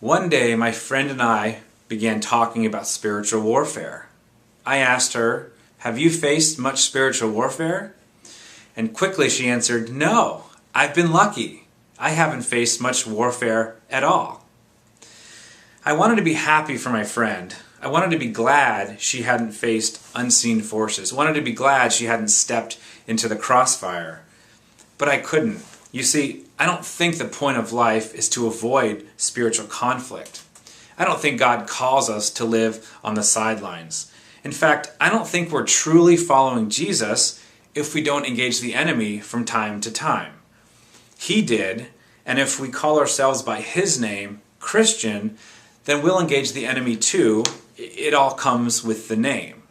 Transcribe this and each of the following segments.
One day, my friend and I began talking about spiritual warfare. I asked her, "Have you faced much spiritual warfare?" And quickly she answered, "No, I've been lucky. I haven't faced much warfare at all." I wanted to be happy for my friend. I wanted to be glad she hadn't faced unseen forces. I wanted to be glad she hadn't stepped into the crossfire. But I couldn't. You see, I don't think the point of life is to avoid spiritual conflict. I don't think God calls us to live on the sidelines. In fact, I don't think we're truly following Jesus if we don't engage the enemy from time to time. He did, and if we call ourselves by his name, Christian, then we'll engage the enemy too. It all comes with the name.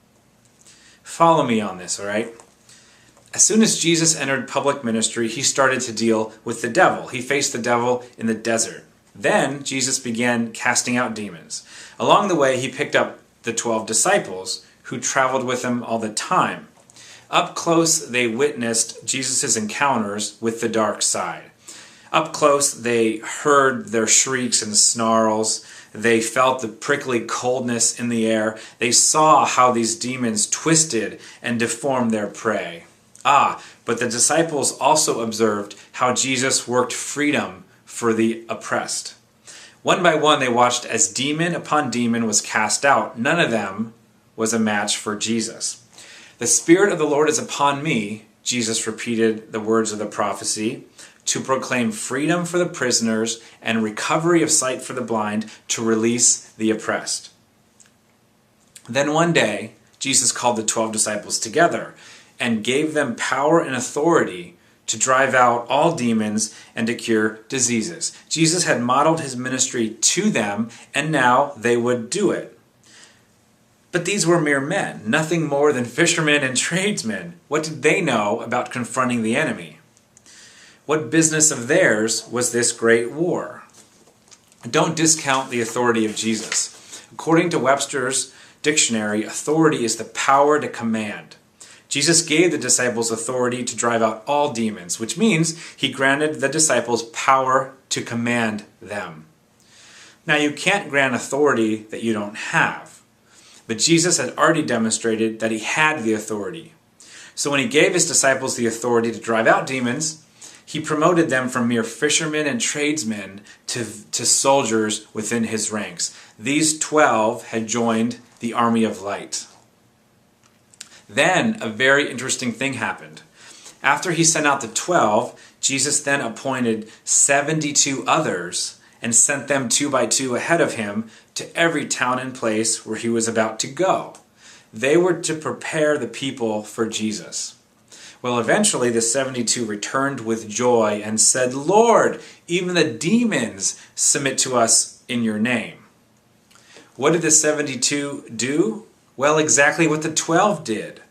Follow me on this, all right? As soon as Jesus entered public ministry, he started to deal with the devil. He faced the devil in the desert. Then Jesus began casting out demons. Along the way, he picked up the 12 disciples who traveled with him all the time. Up close, they witnessed Jesus' encounters with the dark side. Up close, they heard their shrieks and snarls. They felt the prickly coldness in the air. They saw how these demons twisted and deformed their prey. But the disciples also observed how Jesus worked freedom for the oppressed. One by one, they watched as demon upon demon was cast out. None of them was a match for Jesus. "The Spirit of the Lord is upon me," Jesus repeated the words of the prophecy, "to proclaim freedom for the prisoners and recovery of sight for the blind, to release the oppressed." Then one day, Jesus called the 12 disciples together and gave them power and authority to drive out all demons and to cure diseases. Jesus had modeled his ministry to them, and now they would do it. But these were mere men, nothing more than fishermen and tradesmen. What did they know about confronting the enemy? What business of theirs was this great war? Don't discount the authority of Jesus. According to Webster's dictionary, authority is the power to command. Jesus gave the disciples authority to drive out all demons, which means he granted the disciples power to command them. Now, you can't grant authority that you don't have, but Jesus had already demonstrated that he had the authority. So when he gave his disciples the authority to drive out demons, he promoted them from mere fishermen and tradesmen to soldiers within his ranks. These 12 had joined the army of light. Then a very interesting thing happened. After he sent out the 12, Jesus then appointed 72 others and sent them 2 by 2 ahead of him to every town and place where he was about to go. They were to prepare the people for Jesus. Well, eventually the 72 returned with joy and said, "Lord, even the demons submit to us in your name." What did the 72 do? Well, exactly what the 12 did.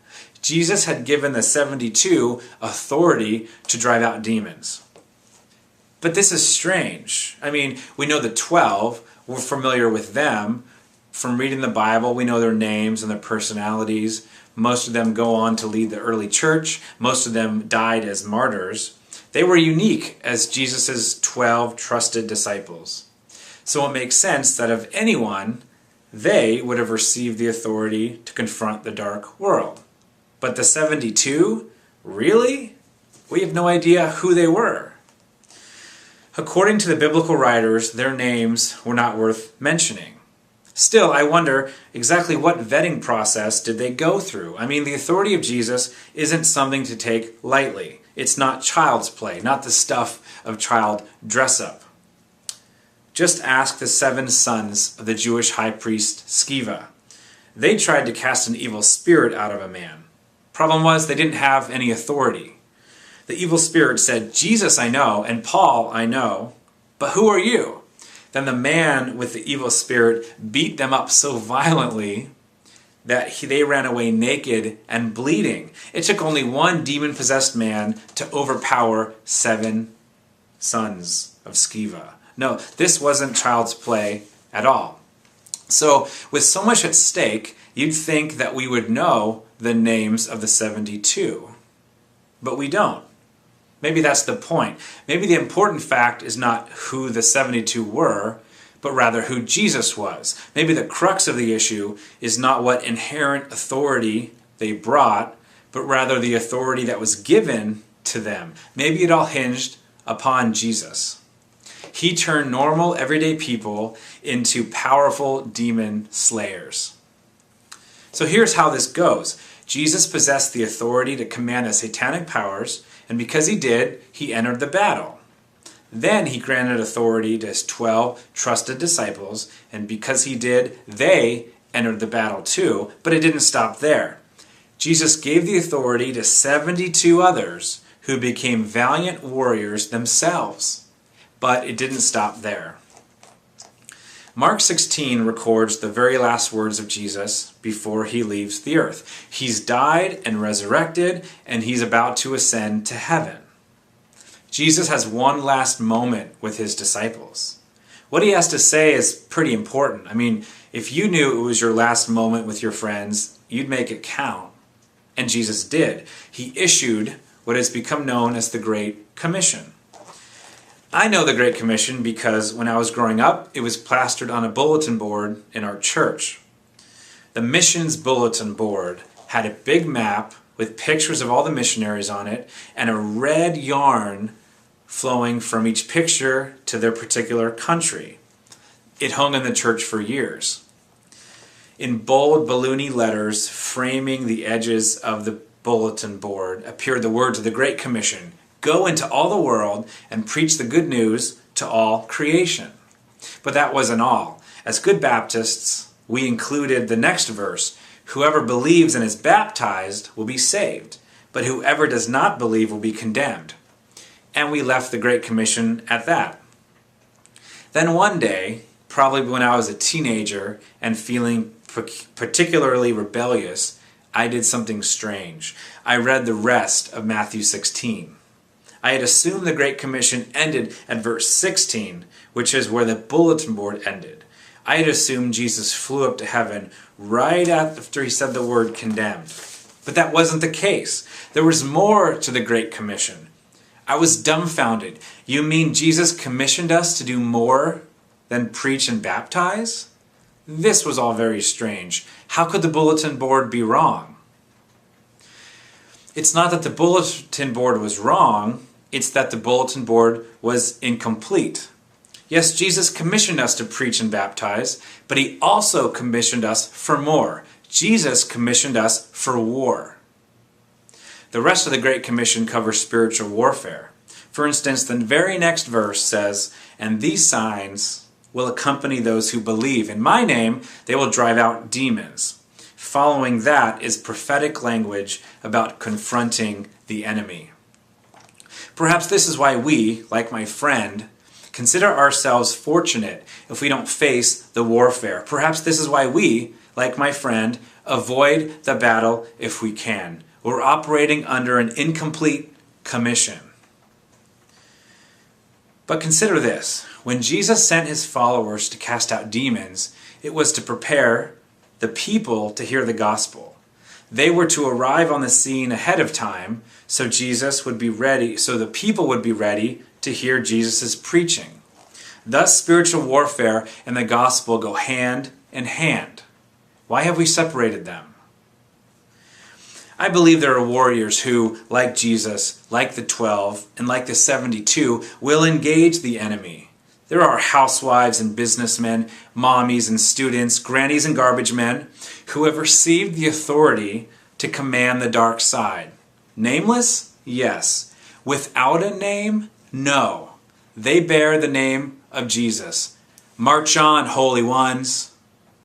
Jesus had given the 72 authority to drive out demons. But this is strange. I mean, we know the 12, we're familiar with them. From reading the Bible, we know their names and their personalities. Most of them go on to lead the early church. Most of them died as martyrs. They were unique as Jesus' 12 trusted disciples. So it makes sense that of anyone, they would have received the authority to confront the dark world. But the 72? Really? We have no idea who they were. According to the biblical writers, their names were not worth mentioning. Still, I wonder exactly what vetting process did they go through? I mean, the authority of Jesus isn't something to take lightly. It's not child's play, not the stuff of child dress-up. Just ask the 7 sons of the Jewish high priest Sceva. They tried to cast an evil spirit out of a man. Problem was, they didn't have any authority. The evil spirit said, "Jesus I know, and Paul I know, but who are you?" Then the man with the evil spirit beat them up so violently that they ran away naked and bleeding. It took only one demon-possessed man to overpower 7 sons of Sceva. No, this wasn't child's play at all. So, with so much at stake, you'd think that we would know the names of the 72. But we don't. Maybe that's the point. Maybe the important fact is not who the 72 were, but rather who Jesus was. Maybe the crux of the issue is not what inherent authority they brought, but rather the authority that was given to them. Maybe it all hinged upon Jesus. He turned normal, everyday people into powerful demon slayers. So here's how this goes. Jesus possessed the authority to command the satanic powers, and because he did, he entered the battle. Then he granted authority to his 12 trusted disciples, and because he did, they entered the battle too, but it didn't stop there. Jesus gave the authority to 72 others who became valiant warriors themselves. But it didn't stop there. Mark 16 records the very last words of Jesus before he leaves the earth. He's died and resurrected, and he's about to ascend to heaven. Jesus has one last moment with his disciples. What he has to say is pretty important. I mean, if you knew it was your last moment with your friends, you'd make it count. And Jesus did. He issued what has become known as the Great Commission. I know the Great Commission because when I was growing up, it was plastered on a bulletin board in our church. The missions bulletin board had a big map with pictures of all the missionaries on it and a red yarn flowing from each picture to their particular country. It hung in the church for years. In bold, balloony letters framing the edges of the bulletin board appeared the words of the Great Commission: go into all the world and preach the good news to all creation. But that wasn't all. As good Baptists, we included the next verse: whoever believes and is baptized will be saved, but whoever does not believe will be condemned. And we left the Great Commission at that. Then one day, probably when I was a teenager and feeling particularly rebellious, I did something strange. I read the rest of Matthew 16. I had assumed the Great Commission ended at verse 16, which is where the bulletin board ended. I had assumed Jesus flew up to heaven right after he said the word condemned. But that wasn't the case. There was more to the Great Commission. I was dumbfounded. You mean Jesus commissioned us to do more than preach and baptize? This was all very strange. How could the bulletin board be wrong? It's not that the bulletin board was wrong, it's that the bulletin board was incomplete. Yes, Jesus commissioned us to preach and baptize, but he also commissioned us for more. Jesus commissioned us for war. The rest of the Great Commission covers spiritual warfare. For instance, the very next verse says, and these signs will accompany those who believe. In my name, they will drive out demons. Following that is prophetic language about confronting the enemy. Perhaps this is why we, like my friend, consider ourselves fortunate if we don't face the warfare. Perhaps this is why we, like my friend, avoid the battle if we can. We're operating under an incomplete commission. But consider this. When Jesus sent his followers to cast out demons, it was to prepare the people to hear the gospel. They were to arrive on the scene ahead of time so Jesus would be ready, so the people would be ready to hear Jesus' preaching. Thus, spiritual warfare and the gospel go hand in hand. Why have we separated them? I believe there are warriors who, like Jesus, like the 12, and like the 72, will engage the enemy. There are housewives and businessmen, mommies and students, grannies and garbage men, who have received the authority to command the dark side. Nameless? Yes. Without a name? No. They bear the name of Jesus. March on, holy ones.